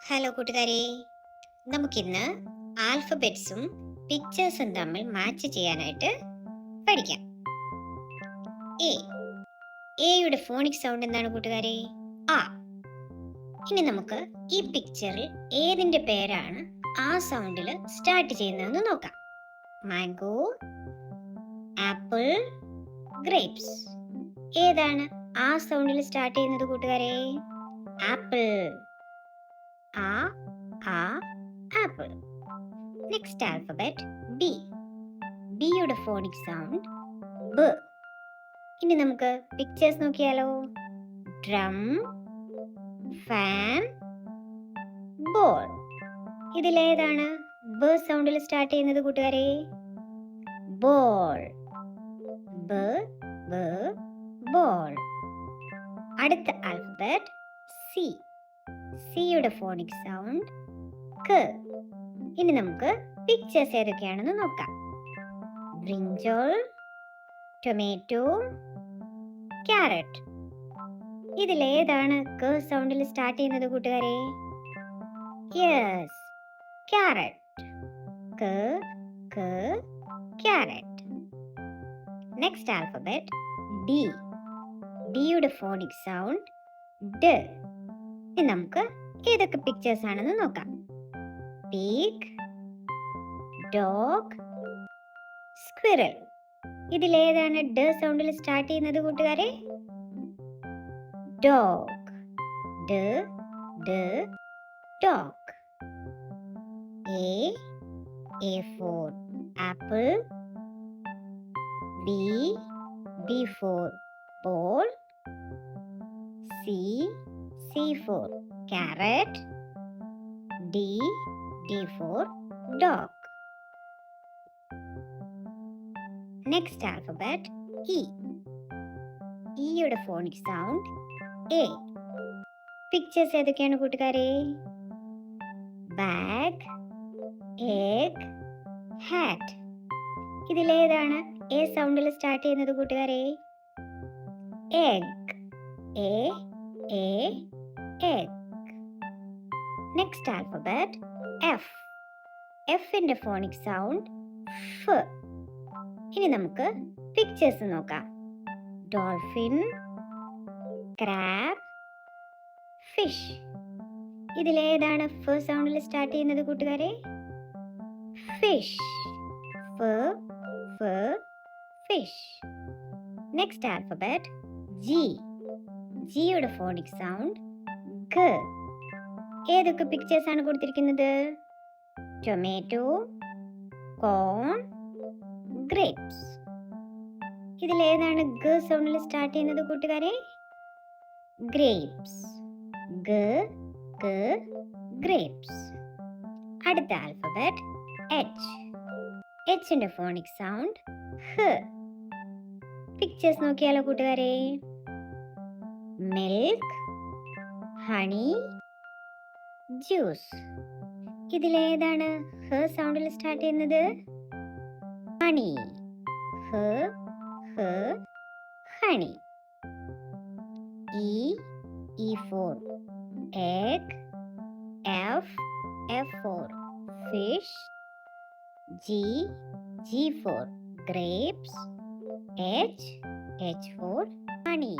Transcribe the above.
Hello കൂട്ടുകാരെ, നമുക്കിന്ന് ആൽഫബറ്റ്സും പിക്ചേഴ്സും തമ്മിൽ മാച്ച് ചെയ്യാനായിട്ട് പഠിക്കാം. എ എയുടെ ഫോണിക് സൗണ്ട് എന്താണ് കൂട്ടുകാരെ? ആ. ഇനി നമുക്ക് ഈ പിക്ചറിൽ ഏതിന്റെ പേരാണ് ആ സൗണ്ടിൽ സ്റ്റാർട്ട് ചെയ്യുന്നതെന്ന് നോക്കാം. Mango, apple, grapes. ഏതാണ് ആ സൗണ്ടിൽ സ്റ്റാർട്ട് ചെയ്യുന്നത് കൂട്ടുകാരെ? ആപ്പിൾ. ആ ആപ്പിൾ. Next alphabet B. ബിയുടെ ഫോണിക് സൗണ്ട് ബ. ഇനി നമുക്ക് പിക്ചേഴ്സ് നോക്കിയാലോ. Drum, fan, ball. ഇതിലേതാണ് ബ സൗണ്ടിൽ സ്റ്റാർട്ട് ചെയ്യുന്നത് കൂട്ടുകാരെ? ബോൾ. ബ ബ ബോൾ. അടുത്ത ആൽഫബറ്റ് സി. സിയുടെ ഫോണിക് സൗണ്ട് ക. ഇനി നമുക്ക് പിക്ചേഴ്സ് ഏതൊക്കെയാണെന്ന് നോക്കാം. Brinjal, tomato, carrot. ഇതിലേതാണ് ക സൗണ്ടിൽ സ്റ്റാർട്ട് ചെയ്യുന്നത് കൂട്ടുകാരെ? Yes, carrot. ക ക ക്യാരറ്റ്. Next alphabet D. ഡിയുടെ ഫോണിക് സൗണ്ട് ഡ. ഇനി നമുക്ക് ഏതൊക്കെ പിക്ചേഴ്സ് ആണെന്ന് നോക്കാം. Pig, dog, squirrel. ഇതിലേതാണ് ഡ സൗണ്ടിൽ സ്റ്റാർട്ട് ചെയ്യുന്നത് കൂട്ടുകാരെ? ഡോഗ്. ഡ ഡ dog. A for apple. B for ball. C for carrot. D for dog. Next alphabet E. Eയുടെ ഫോണിക് സൗണ്ട് A. പിക്ചേഴ്സ് ഏതൊക്കെയാണ് കൂട്ടുകാരെ? Bag, egg, hat. ഇതിലേതാണ് എ സൗണ്ടിൽ സ്റ്റാർട്ട് ചെയ്യുന്നത് കൂട്ടുകാരെ? Egg. Egg. Next alphabet F. എഫിന്റെ ഫോണിക് സൗണ്ട് ഫ്. ഇനി നമുക്ക് പിക്ചേഴ്സ് നോക്കാം. Dolphin, crab, fish. ഇതിലേതാണ് ഫ് സൗണ്ടിൽ സ്റ്റാർട്ട് ചെയ്യുന്നത് കൂട്ടുകാരെ? Fish. Fish. Next alphabet G. ജിയുടെ ഫോണിക് സൗണ്ട് ഗ. ഏതൊക്കെ പിക്ചേഴ്സ് ആണ് കൊടുത്തിരിക്കുന്നത്? Tomato, corn, grapes. ഇതിലേതാണ് ഗ സൗണ്ടിൽ സ്റ്റാർട്ട് ചെയ്യുന്നത് കൂട്ടുകാരെ? ഗ്രേപ്സ്. ഗ ഗ്രേപ്സ്. അടുത്ത ആൽഫബറ്റ് എച്ച്. എച്ചിന്റെ ഫോണിക് സൗണ്ട് ഹ. പിക്ചേഴ്സ് നോക്കിയാലോ കൂട്ടുകാരെ? Milk, honey, juice. ഇതിലേതാണ് ഹ സൗണ്ടിൽ സ്റ്റാർട്ട് ചെയ്യുന്നത്? Honey. Honey. E for egg. F for fish. G for grapes. H for honey.